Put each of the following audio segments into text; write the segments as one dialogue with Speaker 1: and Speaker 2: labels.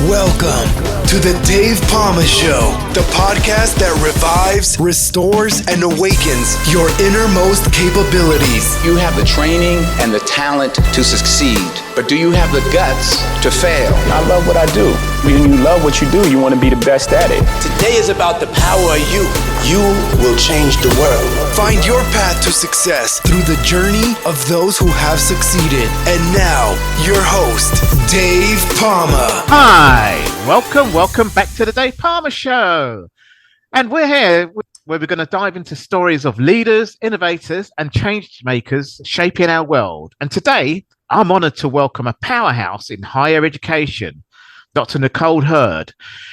Speaker 1: Welcome to the Dave Pamah Show, the podcast that revives, restores, and awakens your innermost capabilities.
Speaker 2: You have the training and the talent to succeed, but do you have the guts to fail?
Speaker 3: I love what I do. When you love what you do, you want to be the best at it.
Speaker 4: Today is about the power of you. You will change the world.
Speaker 1: Find your path to success through the journey of those who have succeeded. And now, your host, Dave Pamah.
Speaker 5: Hi, welcome back to the Dave Pamah Show. And we're here where we're going to dive into stories of leaders, innovators, and change makers shaping our world. And today, I'm honored to welcome a powerhouse in higher education, Dr. Nicole Hurd.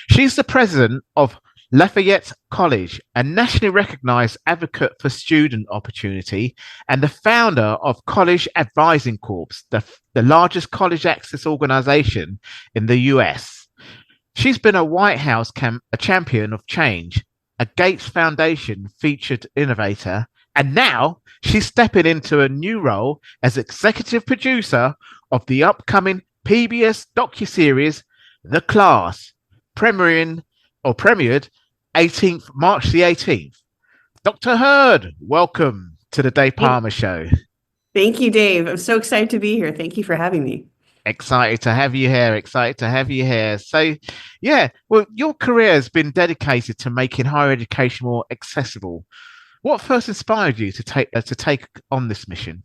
Speaker 5: She's the president of Lafayette College, a nationally recognized advocate for student opportunity, and the founder of College Advising Corps, the largest college access organization in the US. She's been a White House a champion of change, a Gates Foundation featured innovator, and now she's stepping into a new role as executive producer of the upcoming PBS docuseries, The Class, premiered March the 18th. Dr. Hurd, welcome to the Dave Pamah Show.
Speaker 6: Thank you, Dave. I'm so excited to be here. Thank you for having me.
Speaker 5: Excited to have you here. So, yeah, well, your career has been dedicated to making higher education more accessible. What first inspired you to take on this mission?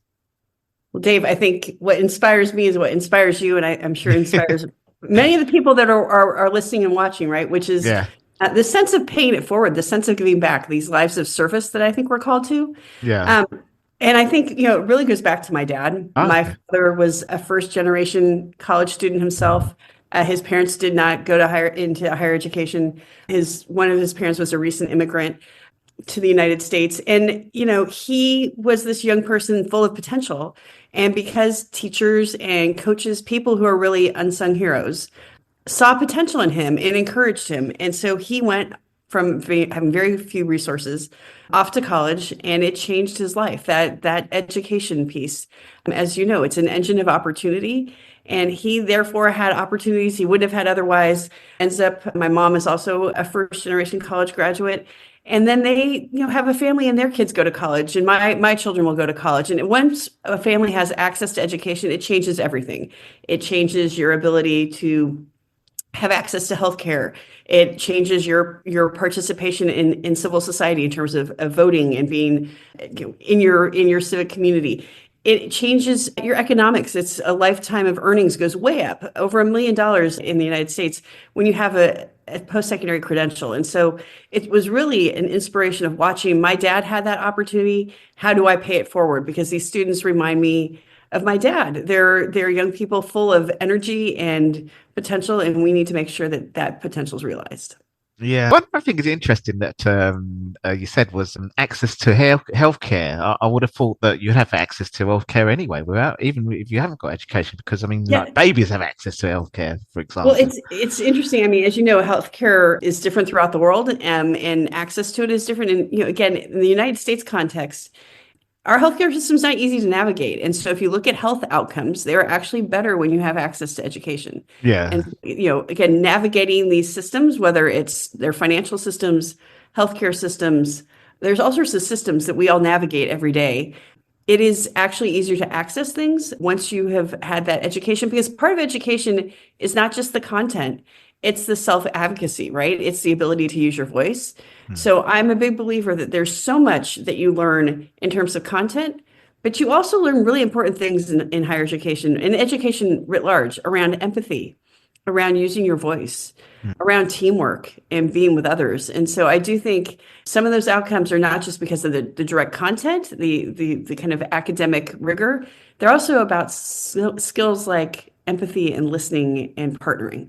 Speaker 6: Well, Dave, I think what inspires me is what inspires you, and I'm sure inspires many of the people that are listening and watching, right? Which is the sense of paying it forward, the sense of giving back, these lives of service that I think we're called to.
Speaker 5: Yeah.
Speaker 6: And I think, it really goes back to my dad. My father was a first generation college student himself. His parents did not go into higher education. One of his parents was a recent immigrant to the United States. And, he was this young person full of potential. And because teachers and coaches, people who are really unsung heroes, saw potential in him and encouraged him. And so he went from having very few resources off to college, and it changed his life. That education piece, as you know, it's an engine of opportunity. And he therefore had opportunities he wouldn't have had otherwise. My mom is also a first generation college graduate. And then they, have a family and their kids go to college, and my children will go to college. And once a family has access to education, it changes everything. It changes your ability to have access to healthcare. It changes your participation in civil society in terms of voting and being in your civic community. It changes your economics. It's a lifetime of earnings goes way up, over $1 million in the United States when you have a post-secondary credential. And so it was really an inspiration of watching. My dad had that opportunity. How do I pay it forward? Because these students remind me of my dad. They're young people full of energy and potential, and we need to make sure that potential is realized.
Speaker 5: Yeah. One I think is interesting that you said was access to healthcare. I would have thought that you'd have access to healthcare anyway, even if you haven't got education, because like babies have access to healthcare, for example.
Speaker 6: Well, it's interesting. I mean, as you know, healthcare is different throughout the world, and access to it is different. And again, in the United States context, our healthcare system is not easy to navigate. And so if you look at health outcomes, they're actually better when you have access to education.
Speaker 5: Yeah.
Speaker 6: And, again, navigating these systems, whether it's their financial systems, healthcare systems, there's all sorts of systems that we all navigate every day. It is actually easier to access things once you have had that education, because part of education is not just the content. It's the self-advocacy, right? It's the ability to use your voice. So I'm a big believer that there's so much that you learn in terms of content, but you also learn really important things in higher education and education writ large around empathy, around using your voice, around teamwork and being with others. And so I do think some of those outcomes are not just because of the direct content, the kind of academic rigor. They're also about skills like empathy and listening and partnering.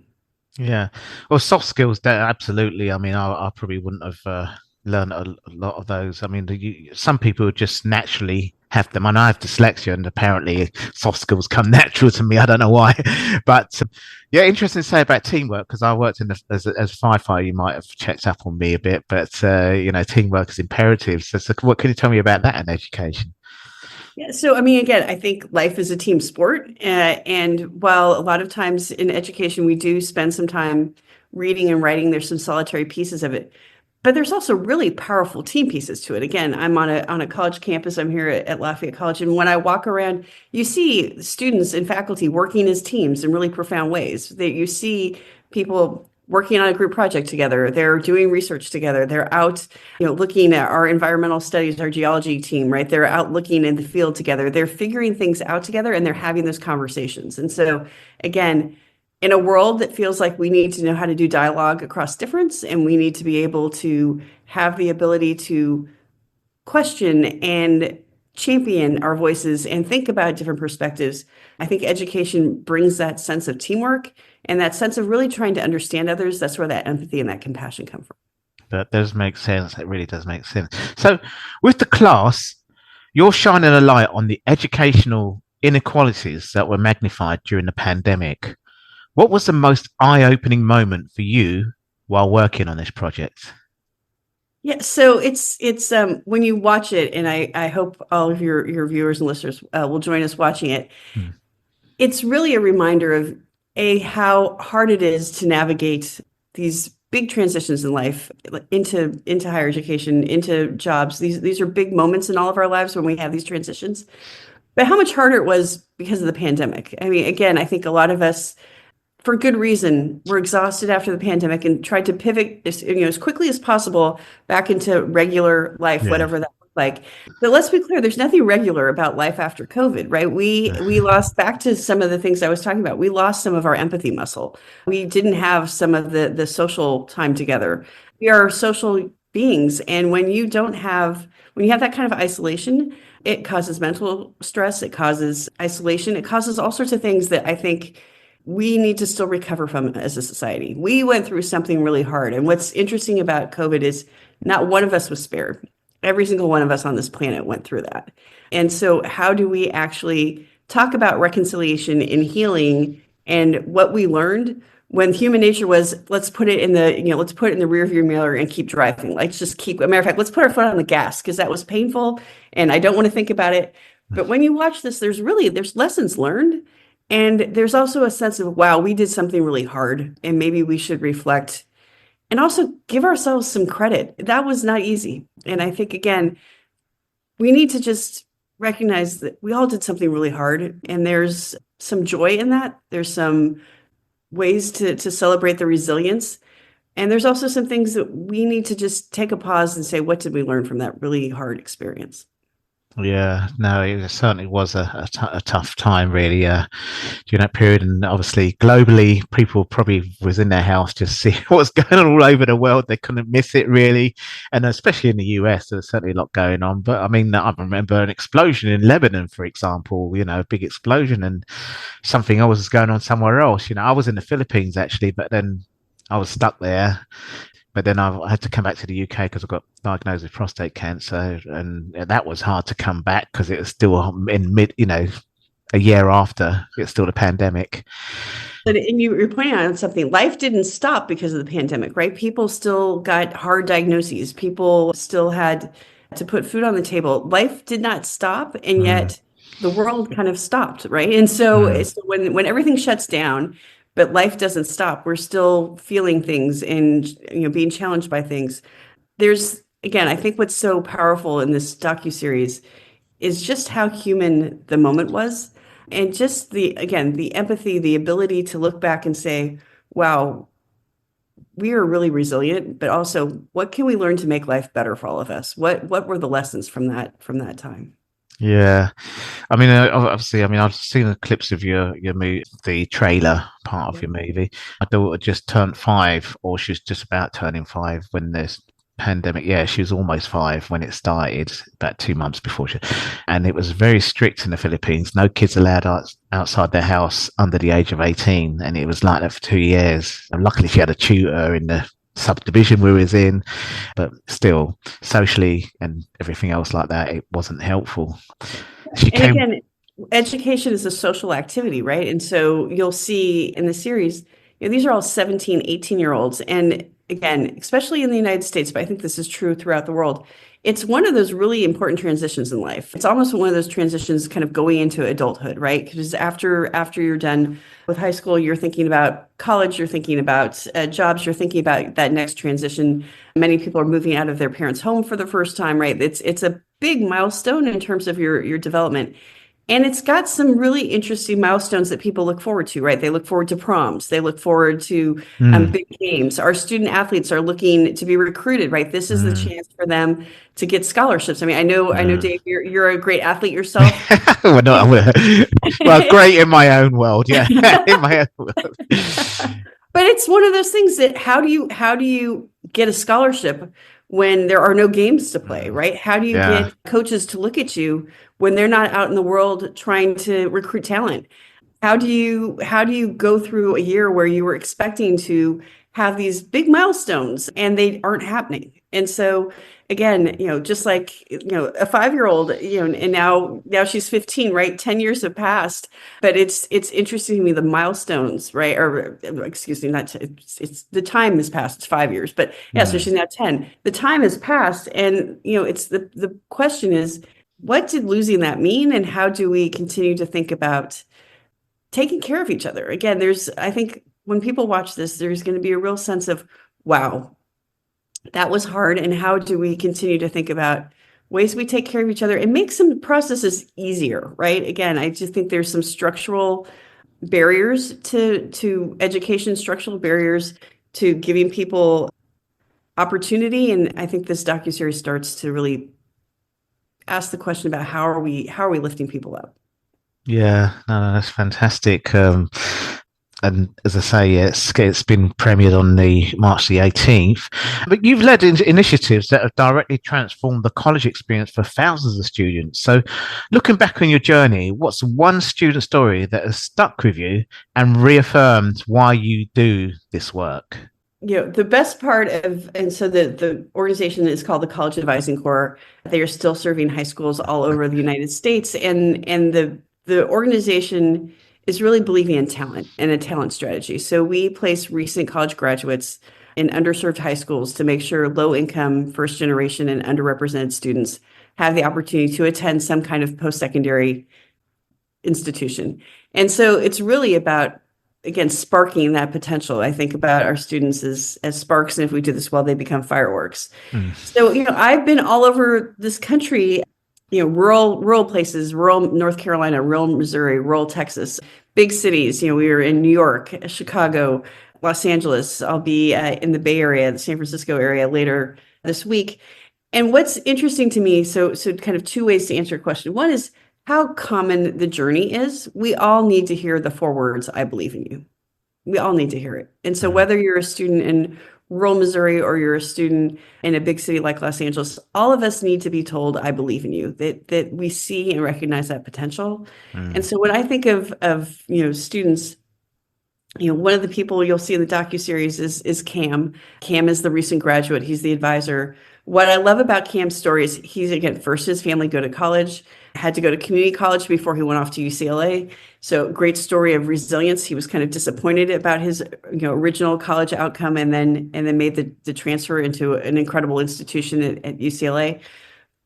Speaker 5: Yeah, well, soft skills, absolutely. I mean, I probably wouldn't have learned a lot of those. I mean, some people just naturally have them. And I have dyslexia, and apparently soft skills come natural to me. I don't know why, but yeah, interesting to say about teamwork, because I worked as a firefighter. You might have checked up on me a bit, but teamwork is imperative. So what can you tell me about that in education?
Speaker 6: Yeah, so I mean, again, I think life is a team sport. And while a lot of times in education, we do spend some time reading and writing, there's some solitary pieces of it. But there's also really powerful team pieces to it. Again, I'm on a college campus. I'm here at Lafayette College. And when I walk around, you see students and faculty working as teams in really profound ways. That you see people working on a group project together. They're doing research together. They're out, looking at our environmental studies, our geology team, right? They're out looking in the field together. They're figuring things out together and they're having those conversations. And so again, in a world that feels like we need to know how to do dialogue across difference, and we need to be able to have the ability to question and champion our voices and think about different perspectives. I think education brings that sense of teamwork and that sense of really trying to understand others. That's where that empathy and that compassion come from.
Speaker 5: That does make sense. It really does make sense. So with the class, you're shining a light on the educational inequalities that were magnified during the pandemic. What was the most eye-opening moment for you while working on this project?
Speaker 6: Yeah, so it's when you watch it, and I hope all of your viewers and listeners will join us watching it. It's really a reminder of how hard it is to navigate these big transitions in life into higher education, into jobs. These are big moments in all of our lives when we have these transitions. But how much harder it was because of the pandemic. I mean, again, I think a lot of us, for good reason, we're exhausted after the pandemic and tried to pivot as quickly as possible back into regular life, whatever that looked like. But let's be clear, there's nothing regular about life after COVID, right? We lost, back to some of the things I was talking about, we lost some of our empathy muscle. We didn't have some of the social time together. We are social beings. And when you have that kind of isolation, it causes mental stress, it causes isolation, it causes all sorts of things that I think we need to still recover from as a society. We went through something really hard. And what's interesting about COVID is not one of us was spared. Every single one of us on this planet went through that. And so how do we actually talk about reconciliation and healing and what we learned when human nature was, let's put it in the rear view mirror and keep driving. Let's just keep, a matter of fact, let's put our foot on the gas because that was painful and I don't want to think about it. But when you watch this, there's lessons learned. And there's also a sense of, wow, we did something really hard and maybe we should reflect and also give ourselves some credit. That was not easy. And I think, again, we need to just recognize that we all did something really hard and there's some joy in that. There's some ways to celebrate the resilience. And there's also some things that we need to just take a pause and say, what did we learn from that really hard experience?
Speaker 5: Yeah, no, it certainly was a tough time, really, during that period. And obviously, globally, people probably was in their house just see what's going on all over the world. They couldn't miss it, really. And especially in the US, there's certainly a lot going on. But I mean, I remember an explosion in Lebanon, for example, a big explosion and something else was going on somewhere else. I was in the Philippines, actually, but then I was stuck there. But then I had to come back to the UK because I got diagnosed with prostate cancer, and that was hard to come back because it was still in a year after it's still the pandemic.
Speaker 6: And you're pointing out something. Life didn't stop because of the pandemic, right? People still got hard diagnoses. People still had to put food on the table. Life did not stop, and yet the world kind of stopped, right? And so when everything shuts down, but life doesn't stop. We're still feeling things and being challenged by things. There's, again, I think what's so powerful in this docuseries is just how human the moment was. And just the empathy, the ability to look back and say, wow, we are really resilient, but also what can we learn to make life better for all of us? What were the lessons from that time?
Speaker 5: Yeah, I mean, obviously, I've seen the clips of your movie, the trailer part of your movie. My daughter just turned 5, or she's just about turning 5 when this pandemic. Yeah, she was almost 5 when it started, about 2 months before and it was very strict in the Philippines. No kids allowed outside their house under the age of 18, and it was like that for 2 years. And luckily, she had a tutor in the subdivision we was in, but still socially and everything else like that, it wasn't helpful.
Speaker 6: Again, education is a social activity, right? And so you'll see in the series, these are all 17, 18-year-olds. And again, especially in the United States, but I think this is true throughout the world, it's one of those really important transitions in life. It's almost one of those transitions kind of going into adulthood, right? Because after you're done with high school, you're thinking about college, you're thinking about jobs, you're thinking about that next transition. Many people are moving out of their parents' home for the first time, right? It's a big milestone in terms of your development. And it's got some really interesting milestones that people look forward to, right? They look forward to proms. They look forward to big games. Our student athletes are looking to be recruited, right? This is the chance for them to get scholarships. I mean, I know, Dave, you're a great athlete yourself.
Speaker 5: Well, no, well, great in my own world, yeah, in my own world.
Speaker 6: But it's one of those things that how do you get a scholarship when there are no games to play, right? How do you get coaches to look at you when they're not out in the world trying to recruit talent? How do you go through a year where you were expecting to have these big milestones and they aren't happening? And so again, just like, a 5-year-old, and now she's 15, right? 10 years have passed, but it's interesting to me, the milestones, right? Or excuse me, it's the time has passed. It's 5 years, but yeah, so she's now 10. The time has passed. And, it's the question is, what did losing that mean? And how do we continue to think about taking care of each other? Again, I think when people watch this, there's going to be a real sense of, wow, that was hard. And how do we continue to think about ways we take care of each other and make some processes easier, right? Again, I just think there's some structural barriers to education, structural barriers to giving people opportunity. And I think this docuseries starts to really ask the question about how are we lifting people up?
Speaker 5: Yeah, no, that's fantastic. And as I say, it's been premiered on the March the 18th. But you've led initiatives that have directly transformed the college experience for thousands of students. So looking back on your journey, what's one student story that has stuck with you and reaffirmed why you do this work?
Speaker 6: The best part and so the organization is called the College Advising Corps. They are still serving high schools all over the United States. And the organization is really believing in talent and a talent strategy. So we place recent college graduates in underserved high schools to make sure low-income, first-generation, and underrepresented students have the opportunity to attend some kind of post-secondary institution. And so it's really about, again, sparking that potential. I think about our students as sparks, and if we do this well, they become fireworks. So, I've been all over this country, rural places, rural North Carolina, rural Missouri, rural Texas, big cities. We were in New York, Chicago, Los Angeles. I'll be in the Bay Area, the San Francisco area later this week. And what's interesting to me, so kind of two ways to answer your question. One is how common the journey is. We all need to hear the 4 words, I believe in you. We all need to hear it. And so whether you're a student in rural Missouri or you're a student in a big city like Los Angeles, all of us need to be told, I believe in you, that we see and recognize that potential. And so when I think of students, one of the people you'll see in the docuseries is Cam. Cam is the recent graduate. He's the advisor. What I love about Cam's story is first his family go to college, had to go to community college before he went off to UCLA. So great story of resilience. He was kind of disappointed about his original college outcome and then made the transfer into an incredible institution at UCLA.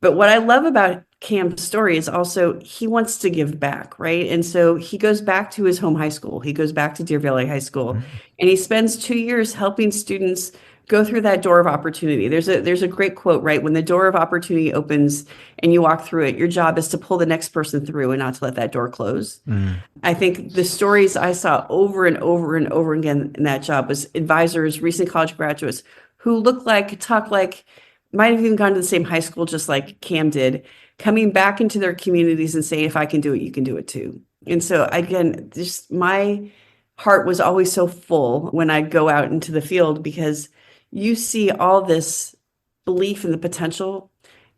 Speaker 6: But what I love about Cam's story is also he wants to give back, right? And so he goes back to his home high school. He goes back to Deer Valley High School, and he spends 2 years helping students go through that door of opportunity. There's a great quote, right? When the door of opportunity opens and you walk through it, your job is to pull the next person through and not to let that door close. I think the stories I saw over and over and over again in that job was advisors, recent college graduates who look like, talk like, might have even gone to the same high school just like Cam did, coming back into their communities and saying, if I can do it, you can do it too. And so again, just my heart was always so full when I'd go out into the field because you see all this belief in the potential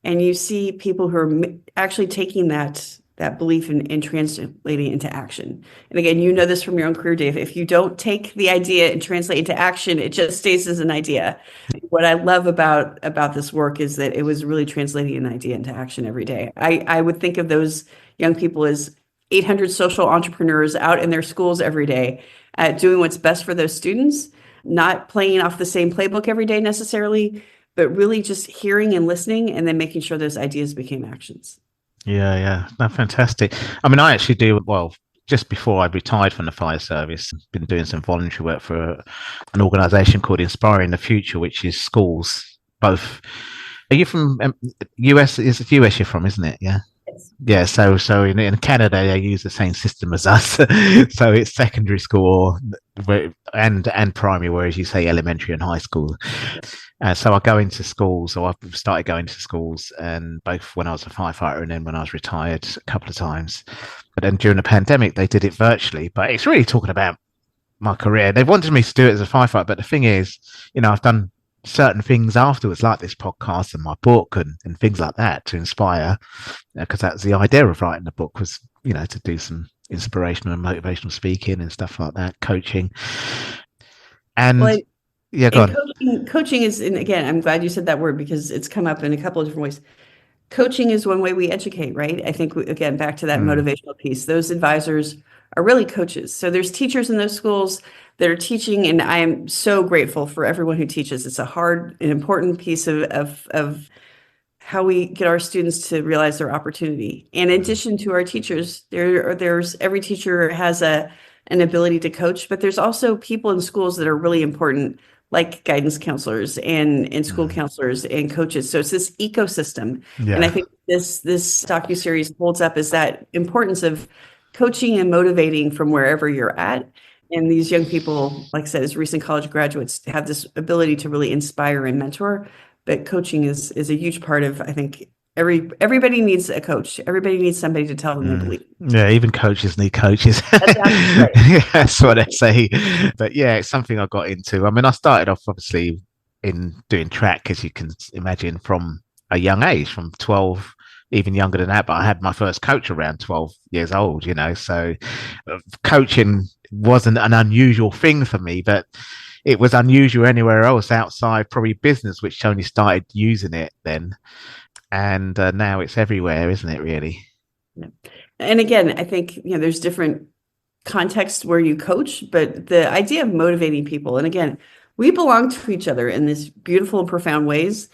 Speaker 6: and you see people who are actually taking that belief and translating it into action. And again, you know this from your own career, Dave. If you don't take the idea and translate it into action, it just stays as an idea. What I love about this work is that it was really translating an idea into action every day. I would think of those young people as 800 social entrepreneurs out in their schools every day doing what's best for those students. not playing off the same playbook every day necessarily, but really just hearing and listening and then making sure those ideas became actions.
Speaker 5: Yeah. No, fantastic. I mean, I actually do, well, just before I retired from the fire service, been doing some voluntary work for an organisation called Inspiring the Future, which is schools, both. Are you from US? Is it US you're from, isn't it? Yeah. Yeah, so in Canada they use the same system as us, so it's secondary school and primary, whereas you say elementary and high school. So I go into schools, or I've started going to schools, and both when I was a firefighter and then when I was retired a couple of times. But then during the pandemic they did it virtually. But it's really talking about my career. They wanted me to do it as a firefighter, but the thing is, I've done certain things afterwards, like this podcast and my book and things like that, to inspire, because that's the idea of writing the book, was to do some inspirational and motivational speaking and stuff like that, coaching. And go on.
Speaker 6: Coaching is, and again, I'm glad you said that word because it's come up in a couple of different ways. Coaching is one way we educate, right? I think, again, back to that motivational piece, those advisors are really coaches. So there's teachers in those schools that are teaching, and I am so grateful for everyone who teaches. It's a hard and important piece of how we get our students to realize their opportunity. In addition to our teachers, there's every teacher has an ability to coach, but there's also people in schools that are really important, like guidance counselors and school counselors and coaches. So it's this ecosystem. Yeah. And I think this docuseries holds up is that importance of coaching and motivating from wherever you're at. And these young people, like I said, as recent college graduates, have this ability to really inspire and mentor. But coaching is a huge part of, I think, everybody needs a coach. Everybody needs somebody to tell them they believe.
Speaker 5: Yeah, even coaches need coaches.
Speaker 6: That's right.
Speaker 5: Yeah, that's what they say. But yeah, it's something I got into. I mean, I started off obviously in doing track, as you can imagine, from a young age, from 12, even younger than that. But I had my first coach around 12 years old, so coaching wasn't an unusual thing for me, but it was unusual anywhere else outside probably business, which only started using it then. And now it's everywhere, isn't it, really?
Speaker 6: Yeah. And again, I think, there's different contexts where you coach, but the idea of motivating people, and again, we belong to each other in these beautiful and profound ways.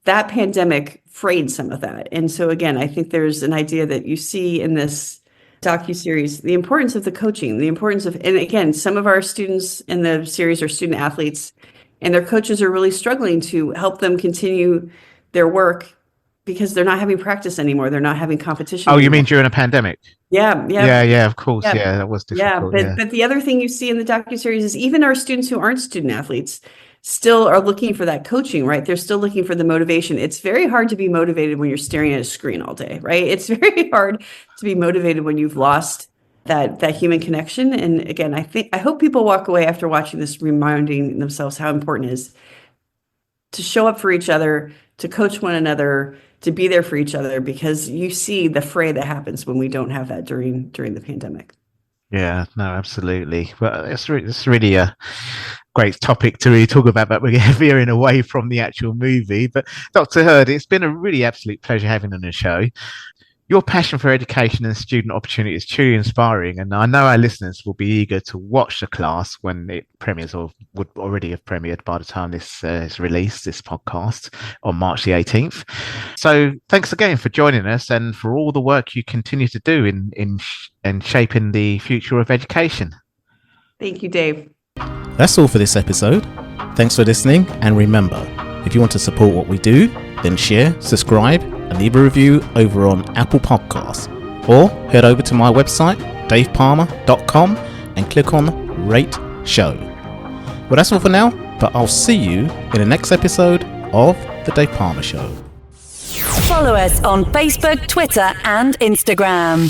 Speaker 6: That pandemic frayed some of that. And so again, I think there's an idea that you see in this docuseries, the importance of the coaching, the importance of, and again, some of our students in the series are student athletes, and their coaches are really struggling to help them continue their work because they're not having practice anymore. They're not having competition.
Speaker 5: Oh,
Speaker 6: anymore.
Speaker 5: you mean during a pandemic?
Speaker 6: Yeah,
Speaker 5: of course. Yeah, that was difficult.
Speaker 6: But the other thing you see in the docuseries is even our students who aren't student athletes still are looking for that coaching, right? They're still looking for the motivation. It's very hard to be motivated when you're staring at a screen all day, right? It's very hard to be motivated when you've lost that human connection. And again, I hope people walk away after watching this reminding themselves how important it is to show up for each other, to coach one another, to be there for each other, because you see the fray that happens when we don't have that during the pandemic.
Speaker 5: Yeah, no, absolutely. Well, it's really a great topic to really talk about, but we're veering away from the actual movie. But Dr. Hurd, it's been a really absolute pleasure having you on the show. Your passion for education and student opportunity is truly inspiring, and I know our listeners will be eager to watch the class when it premieres, or would already have premiered by the time this is released, this podcast, on March the 18th. So thanks again for joining us and for all the work you continue to do in shaping the future of education.
Speaker 6: Thank you, Dave.
Speaker 7: That's all for this episode. Thanks for listening, and remember, if you want to support what we do, then share, subscribe, and leave a review over on Apple Podcasts, or head over to my website davepamah.com and click on Rate Show. Well, that's all for now, but I'll see you in the next episode of The Dave Pamah Show.
Speaker 8: Follow us on Facebook, Twitter, and Instagram.